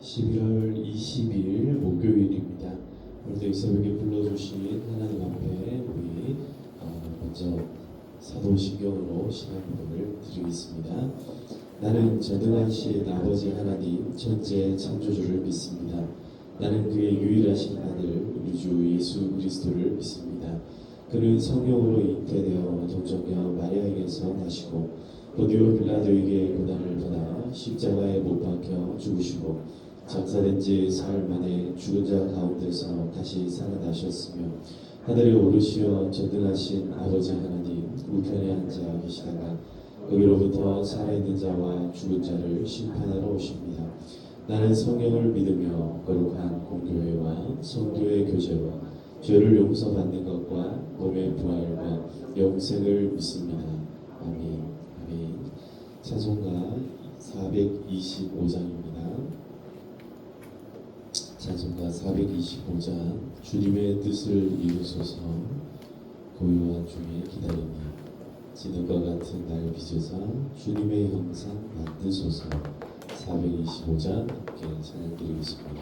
11월 20일 목요일입니다. 오늘도 이 새벽에 불러주신 하나님 앞에 우리 먼저 사도신경으로 신앙 고백을 드리겠습니다. 나는 전능하신 아버지 하나님 천재 창조주를 믿습니다. 나는 그의 유일하신 아들 우리 주 예수 그리스도를 믿습니다. 그는 성령으로 잉태되어 동정녀 마리아에게서 나시고 본디오 빌라도에게 고난을 받아 십자가에 못 박혀 죽으시고 장사된 지 사흘 만에 죽은 자 가운데서 다시 살아나셨으며 하늘에 오르시어 전능하신 아버지 하나님 우편에 앉아 계시다가 거기로부터 살아있는 자와 죽은 자를 심판하러 오십니다. 나는 성령을 믿으며 거룩한 공교회와 성도의 교제와 죄를 용서받는 것과 몸의 부활과 영생을 믿습니다. 아멘. 아멘. 찬송가 425장입니다. 찬송가 425장 주님의 뜻을 이루소서 고요한 중에 기다리니 지능과 같은 날 빚으사 주님의 형상 만드소서 425장 함께 찬양드리겠습니다.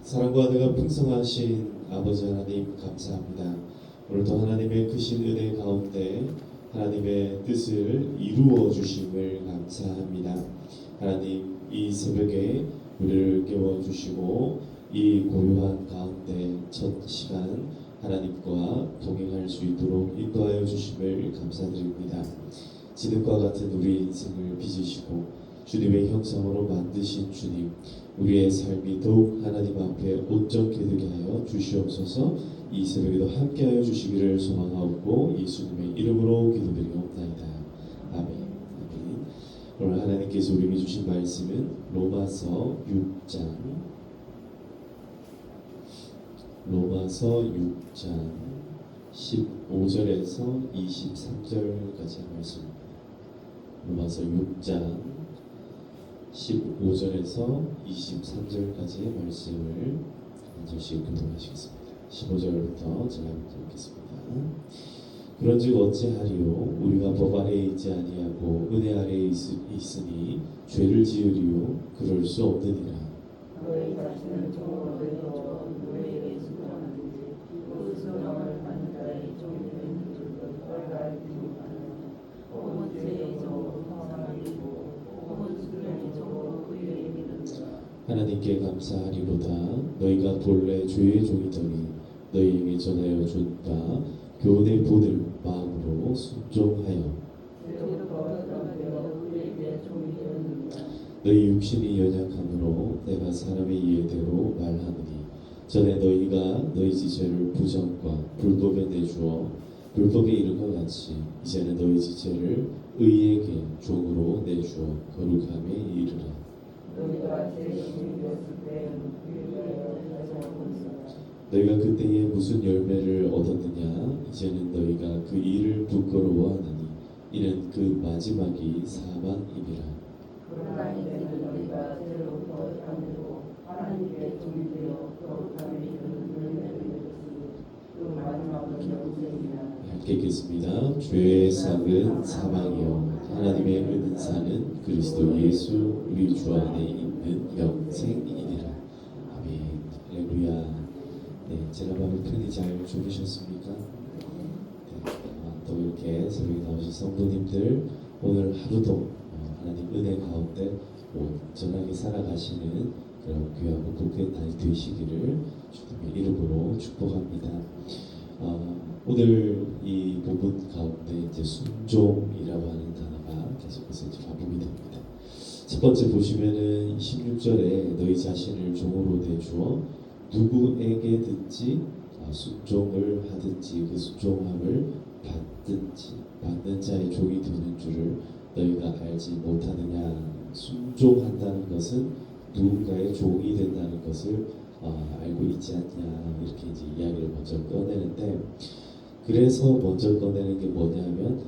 사랑과 은혜가 풍성하신 아버지 하나님 감사합니다. 오늘도 하나님의 크신 은혜 가운데 하나님의 뜻을 이루어 주심을 감사합니다. 하나님 이 새벽에 우리를 깨워주시고 이 고요한 가운데 첫 시간 하나님과 동행할 수 있도록 인도하여 주심을 감사드립니다. 지능과 같은 우리 인생을 빚으시고 주님의 형상으로 만드신 주님, 우리의 삶이 더욱 하나님 앞에 온전케 되게 하여 주시옵소서. 이 새벽에도 함께하여 주시기를 소망하옵고 예수님의 이름으로 기도드리옵나이다. 아멘. 아멘. 오늘 하나님께서 우리에게 주신 말씀은 로마서 6장 15절에서 23절까지 말씀입니다. 로마서 6장 15절에서 23절까지의 말씀을 한 절씩 교독하시겠습니다. 15절부터 제가 읽겠습니다. 그런즉 어찌하리요? 우리가 법 아래에 있지 아니하고 은혜 아래에 있으니 죄를 지으리요? 그럴 수 없느니라. 너희 자신을 종으로 여겨 누구에게 순종하는지 그 순종을 받는 자의 종이 되는 줄을 너희가 알지 못하느냐. 온 죄의 하나님께 감사하리로다. 너희가 본래 죄의 종이더니 너희에게 전하여 준 바 교훈의 본을 마음으로 순종하여 너희 육신이 연약함으로 내가 사람의 이해대로 말하노니 전에 너희가 너희 지체를 부정과 불법에 내주어 불법에 이른 것 같이 이제는 너희 지체를 의에게 종으로 내주어 거룩함에 이르라. 너희가 그때에 무슨 열매를 얻었느냐? 이제는 너희가 그 일을 부끄러워하나니 이는 그 마지막이 사망이니라. 그러나 이제는 너희가 새로부터 잠들고 하나님께 종되어 거룩함에 이르는 열매를 맺었으니 그 마지막은 영생이라. 함께 읽겠습니다. 죄의 삭은 사망이요 하나님의 은사는 그리스도 예수 우리 주 안에 있는 영생이니라. 아멘. 할렐루야. 네, 지난밤에 편히 잘 주무셨습니까? 네, 또 이렇게 새벽에 나오신 성도님들 오늘 하루도 하나님 은혜 가운데 온전하게 살아가시는 그런 귀하고 복된 날 되시기를 주님의 이름으로 축복합니다. 오늘 이 부분 가운데 이제 순종이라고 하는 단어가 계속해서 이제 반복이 됩니다. 첫 번째 보시면은 16절에 너희 자신을 종으로 내주어 누구에게든지 순종을 하든지 그 순종함을 받는 자의 종이 되는 줄을 너희가 알지 못하느냐. 순종한다는 것은 누군가의 종이 된다는 것을 알고 있지 않냐. 이렇게 이제 이야기를 먼저 꺼내는데 그래서 먼저 꺼내는 게 뭐냐면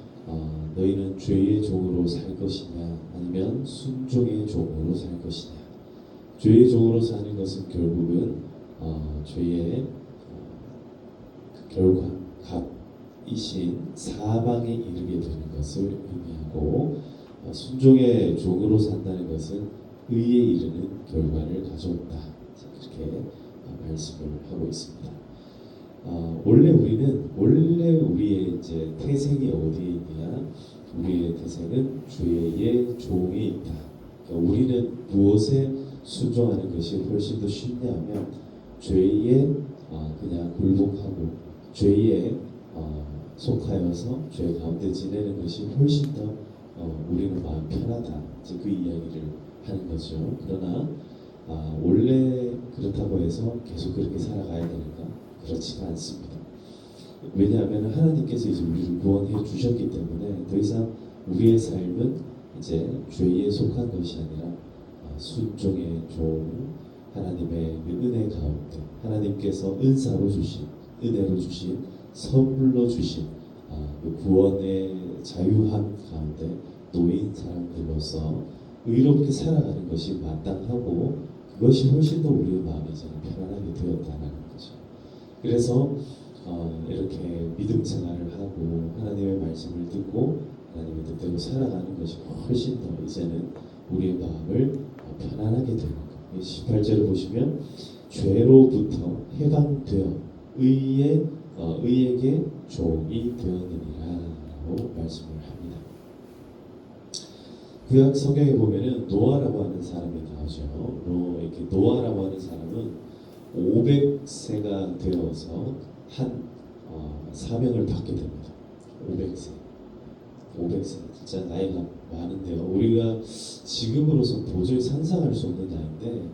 너희는 죄의 종으로 살 것이냐 아니면 순종의 종으로 살 것이냐. 죄의 종으로 사는 것은 결국은 죄의 결과 값이신 사망에 이르게 되는 것을 의미하고 순종의 종으로 산다는 것은 의에 이르는 결과를 가져온다. 그렇게 말씀을 하고 있습니다. 원래 우리의 이제 태생이 어디에 있냐? 우리의 태생은 죄의 종에 있다. 그러니까 우리는 무엇에 순종하는 것이 훨씬 더 쉽냐면 죄에 그냥 굴복하고 죄에 속하여서 죄 가운데 지내는 것이 훨씬 더 우리는 마음 편하다. 이제 그 이야기를 하는 거죠. 그러나 원래 그렇다고 해서 계속 그렇게 살아가야 되는가? 그렇지가 않습니다. 왜냐하면 하나님께서 이제 우리를 구원해 주셨기 때문에 더 이상 우리의 삶은 이제 죄에 속한 것이 아니라 순종의 종, 하나님의 은혜 가운데 하나님께서 은사로 주신 은혜로 주신 선물로 주신 그 구원의 자유함 가운데 놓인 사람들로서 의롭게 살아가는 것이 마땅하고 그것이 훨씬 더 우리의 마음이 이제 편안하게 되었다는 거죠. 그래서 이렇게 믿음 생활을 하고 하나님의 말씀을 듣고 하나님의 뜻대로 살아가는 것이 훨씬 더 이제는 우리의 마음을 편안하게 되는 거예요. 18절을 보시면 죄로부터 해방되어 의에게 종이 되었느니라라고 말씀을 합니다. 구약 성경에 보면은 노아라고 하는 사람이 나오죠. 이렇게 노아라고 하는 사람은 500세가 되어서 한 사명을 받게 됩니다. 500세 진짜 나이가 많은데요. 우리가 지금으로서 도저히 상상할 수 없는 나이인데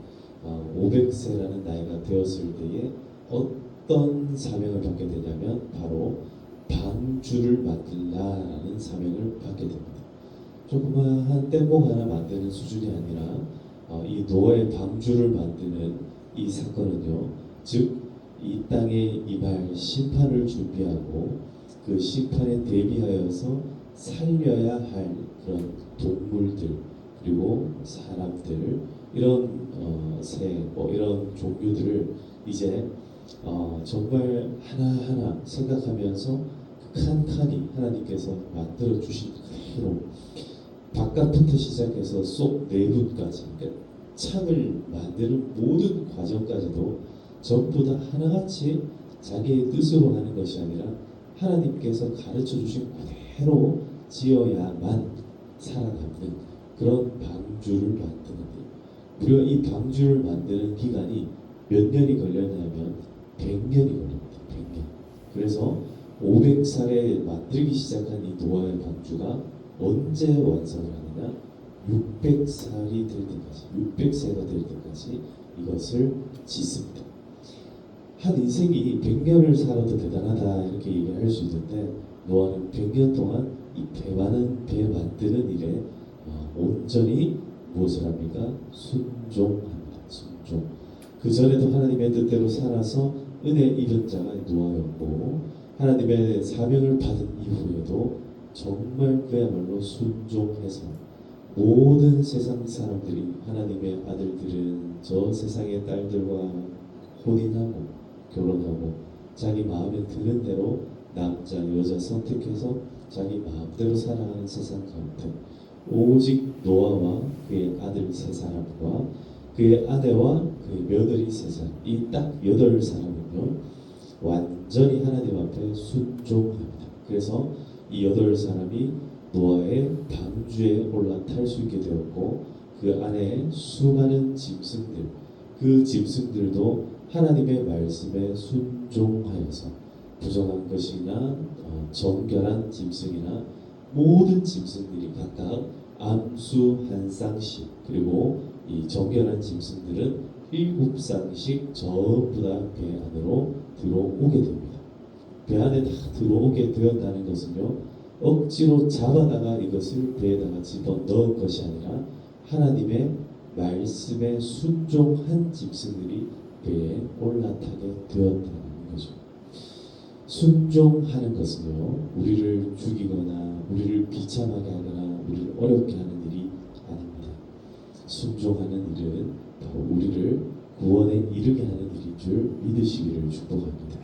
500세라는 나이가 되었을 때에 어떤 사명을 받게 되냐면 바로 방주를 만들라라는 사명을 받게 됩니다. 조그마한 뗏목 하나 만드는 수준이 아니라 이 노아의 방주를 만드는 이 사건은요, 즉 이 땅에 임할 심판을 준비하고 그 심판에 대비하여서 살려야 할 그런 동물들 그리고 사람들 이런 새 이런 종류들을 이제 정말 하나하나 생각하면서 칸칸이 하나님께서 만들어 주신 그대로 바깥부터 시작해서 속 내부까지 그러니까 창을 만드는 모든 과정까지도 전부 다 하나같이 자기의 뜻으로 하는 것이 아니라 하나님께서 가르쳐 주신 그대로 지어야만 살아남는 그런 방주를 만드는 일. 무려 이 방주를 만드는 기간이 몇 년이 걸렸냐면 100년이 걸립니다. 100년. 그래서 500살에 만들기 시작한 이 노아의 방주가 언제 완성을 하느냐? 600살이 될 때까지, 600세가 될 때까지 이것을 짓습니다. 한 인생이 100년을 살아도 대단하다 이렇게 얘기할 수 있는데 노아는 100년 동안 이 배 많은 배 만드는 일에 온전히 무엇을 합니까? 순종합니다. 순종. 그 전에도 하나님의 뜻대로 살아서 은혜 입은 자가 노아였고 하나님의 사명을 받은 이후에도 정말 그야말로 순종해서 모든 세상 사람들이 하나님의 아들들은 저 세상의 딸들과 혼인하고 결혼하고 자기 마음에 드는 대로 남자 여자 선택해서 자기 마음대로 살아가는 세상 가운데 오직 노아와 그의 아들 세 사람과 그의 아내와 그의 며느리 세 사람 이 딱 8사람은요 완전히 하나님 앞에 순종합니다. 그래서 이 8사람이 노아의 방주에 올라탈 수 있게 되었고 그 안에 수많은 짐승들 그 짐승들도 하나님의 말씀에 순종하여서 부정한 것이나 정결한 짐승이나 모든 짐승들이 각각 암수 한 쌍씩 그리고 이 정결한 짐승들은 7쌍씩 전부 다 배 안으로 들어오게 됩니다. 배 안에 다 들어오게 되었다는 것은요 억지로 잡아다가 이것을 배에다가 집어넣은 것이 아니라 하나님의 말씀에 순종한 짐승들이 배에 올라타게 되었다는 거죠. 순종하는 것은요 우리를 죽이거나 우리를 비참하게 하거나 우리를 어렵게 하는 일이 아닙니다. 순종하는 일은 바로 우리를 구원에 이르게 하는 일인 줄 믿으시기를 축복합니다.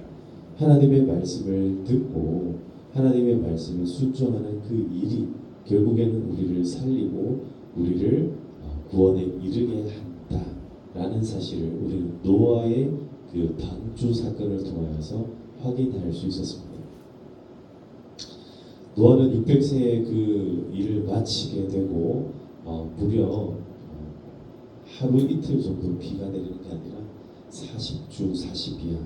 하나님의 말씀을 듣고 하나님의 말씀에 순종하는 그 일이 결국에는 우리를 살리고 우리를 구원에 이르게 한다라는 사실을 우리는 노아의 그 방주 사건을 통하여서 확인할 수 있었습니다. 노아는 600세의 그 일을 마치게 되고 무려 하루 이틀 정도 비가 내리는 게 아니라 40주 40이야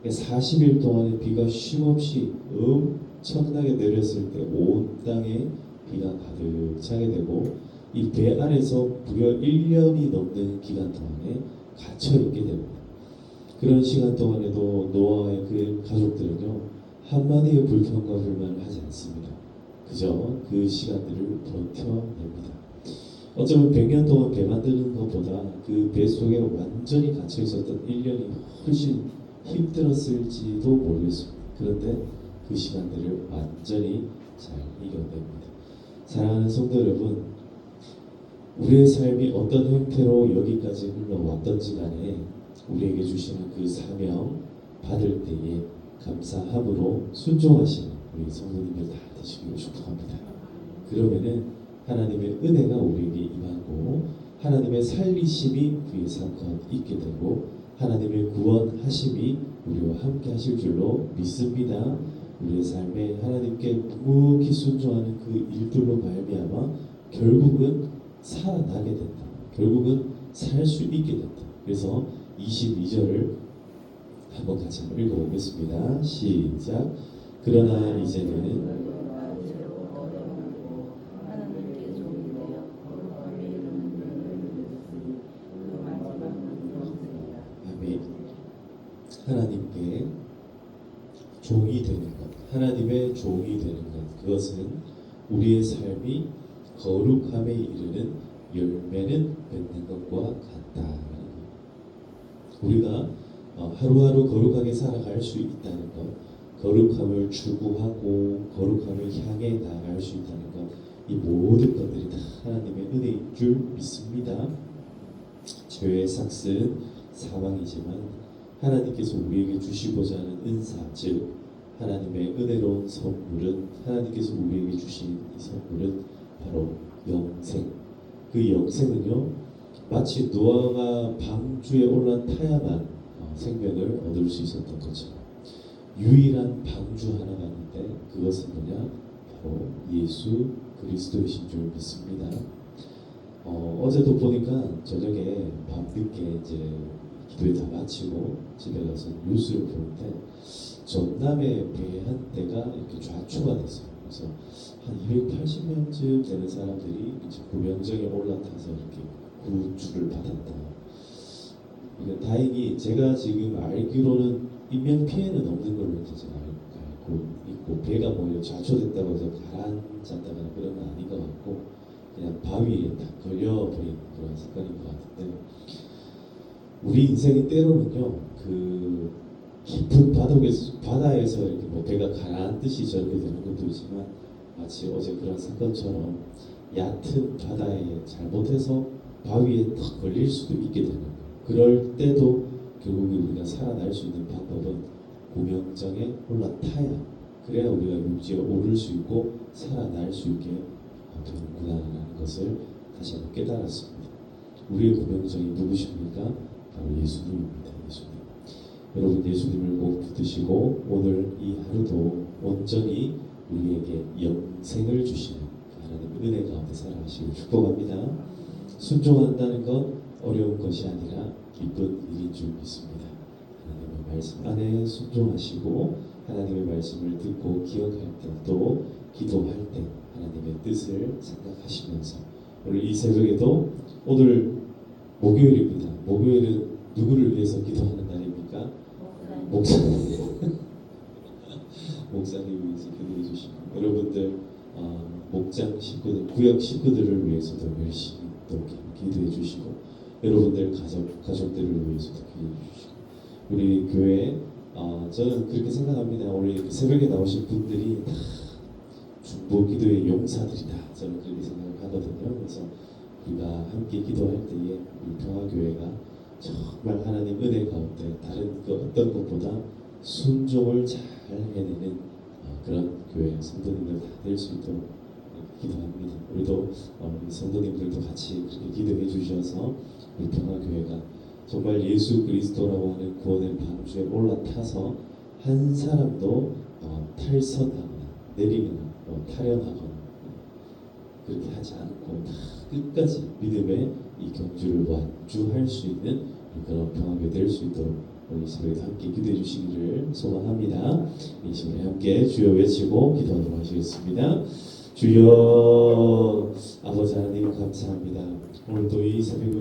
40일 동안의 비가 쉼없이 엄청나게 내렸을 때 온 땅에 비가 가득 차게 되고 이 배 안에서 무려 1년이 넘는 기간 동안에 갇혀 있게 됩니다. 그런 시간 동안에도 노아의 그 가족들은요 한마디의 불평과 불만을 하지 않습니다. 그저 그 시간들을 버텨냅니다. 어쩌면 100년 동안 배 만드는 것보다 그 배 속에 완전히 갇혀 있었던 1년이 훨씬 힘들었을지도 모르겠습니다. 그런데 그 시간들을 완전히 잘 이겨냅니다. 사랑하는 성도 여러분, 우리의 삶이 어떤 형태로 여기까지 흘러왔던지 간에 우리에게 주시는 그 사명 받을 때에 감사함으로 순종하시는 우리 성도님들 다 되시기를 축복합니다. 그러면은 하나님의 은혜가 우리에게 임하고 하나님의 살리심이 그의 삶과 있게 되고 하나님의 구원하심이 우리와 함께 하실 줄로 믿습니다. 우리의 삶에 하나님께 묵묵히 순종하는 그 일들로 말미암아 결국은 살아나게 된다. 결국은 살 수 있게 된다. 그래서 22절을 한번 같이 읽어보겠습니다. 시작. 그러나 이제는 하나님께 종이 되는 것, 하나님의 종이 되는 것, 그것은 우리의 삶이 거룩함에 이르는 열매는 맺는 것과 같다. 우리가 하루하루 거룩하게 살아갈 수 있다는 것, 거룩함을 추구하고 거룩함을 향해 나아갈 수 있다는 것, 이 모든 것들이 다 하나님의 은혜인 줄 믿습니다. 죄의 삭은 사망이지만 하나님께서 우리에게 주시고자 하는 은사, 즉 하나님의 은혜로운 선물은 하나님께서 우리에게 주신 이 선물은 바로 영생. 그 영생은요 마치 노아가 방주에 올라타야만 생명을 얻을 수 있었던 것처럼 유일한 방주 하나가 있는데 그것은 뭐냐? 바로 예수 그리스도이신 줄 믿습니다. 어제도 보니까 저녁에 밤 늦게 이제 기도회 다 마치고 집에 가서 뉴스를 보는데 전남에 배 한 대가 이렇게 좌초가 됐어요. 그래서 한 280명쯤 되는 사람들이 이제 구명정에 올라타서 이렇게 구출을 받았다. 이게 다행히 제가 지금 알기로는 인명 피해는 없는 걸로 이제 제가 알고 있고, 배가 뭐 좌초됐다고 해서 가라앉았다거나 그런 건 아닌 것 같고 그냥 바위에 딱 걸려버린 그런 사건인 것 같은데, 우리 인생의 때로는요 그 깊은 바다에서 이렇게 뭐 배가 가라앉듯이 저렇게 되는 것도 있지만, 마치 어제 그런 사건처럼 얕은 바다에 잘못해서 바위에 탁 걸릴 수도 있게 되는 거예요. 그럴 때도 결국 우리가 살아날 수 있는 방법은 구명정에 올라타야, 그래야 우리가 육지에 오를 수 있고 살아날 수 있게 되는구나라는 것을 다시 한번 깨달았습니다. 우리의 구명정이 누구십니까? 바로 예수님입니다. 예수님. 여러분, 예수님을 꼭 붙드시고 오늘 이 하루도 온전히 우리에게 영생을 주시는 하나님의 은혜 가운데 살아가시길 축복합니다. 순종한다는 건 어려운 것이 아니라 기쁜 일인 줄 믿습니다. 하나님의 말씀 안에 순종하시고 하나님의 말씀을 듣고 기억할 때, 또 기도할 때 하나님의 뜻을 생각하시면서 오늘 이 새벽에도, 오늘 목요일입니다. 목요일은 누구를 위해서 기도하는 날입니까? 목사님. 목사님 위해서 기도해 주시고, 여러분들 목장 식구들, 구역 식구들을 위해서도 열심히 또 기도해 주시고, 여러분들 가족들을 위해서도 기도해 주시고, 우리 교회 저는 그렇게 생각합니다. 우리 새벽에 나오신 분들이 다 중보 기도의 용사들이다. 저는 그렇게 생각을 하거든요. 그래서 우리가 함께 기도할 때에 우리 평화교회가 정말 하나님 은혜 가운데 다른 그 어떤 것보다 순종을 잘 해내는 그런 교회 성도님들 다 될 수 있도록 기도합니다. 우리도 우리 성도님들도 같이 그렇게 기도해 주셔서 우리 평화교회가 정말 예수 그리스도라고 하는 구원의 방주에 올라타서 한 사람도 탈선하거나 내리거나 탈영하거나 그렇게 하지 않고 다 끝까지 믿음의 이 경주를 완주할 수 있는 그런 평화교회 될 수 있도록 우리 새벽에 함께 기도해 주시기를 소망합니다. 이 시간에 함께 주여 외치고 기도하도록 하시겠습니다. 주여, 아버지 하나님 감사합니다. 오늘도 이 새벽을